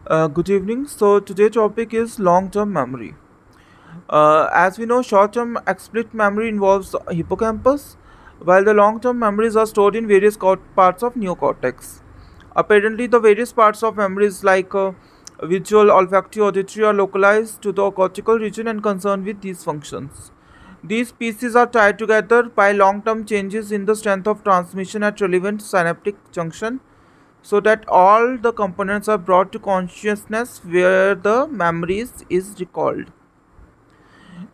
Good evening. So today topic is long-term memory. As we know, short-term explicit memory involves hippocampus, while the long-term memories are stored in various parts of neocortex. Apparently, the various parts of memories like visual, olfactory, auditory are localized to the cortical region and concerned with these functions. These pieces are tied together by long-term changes in the strength of transmission at relevant synaptic junction so that all the components are brought to consciousness where the memories is recalled.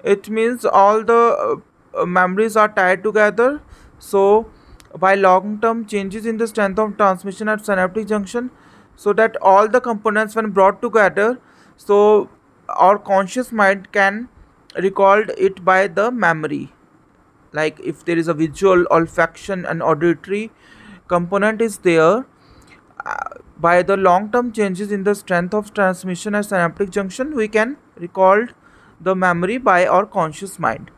It means all the memories are tied together, so by long term changes in the strength of transmission at synaptic junction, so that all the components when brought together, so our conscious mind can recall it by the memory. Like if there is a visual, olfaction and auditory component is there, by the long term changes in the strength of transmission at synaptic junction, we can recall the memory by our conscious mind.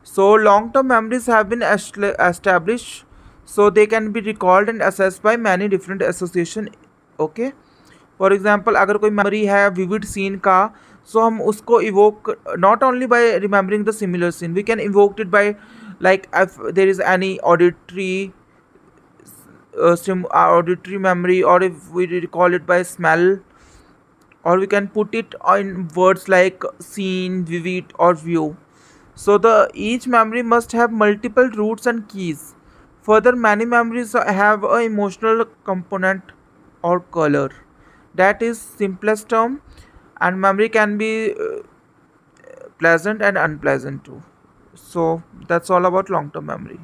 So, long term memories have been established, so they can be recalled and assessed by many different association. Okay, for example अगर कोई memory है vivid scene का, so हम उसको evoke not only by remembering the similar scene, we can evoke it by like if there is any auditory memory, or if we recall it by smell, or we can put it in words like seen, vivid or view. So the each memory must have multiple roots and keys. Further, many memories have a emotional component or color. That is simplest term, and memory can be pleasant and unpleasant too. So that's all about long term memory.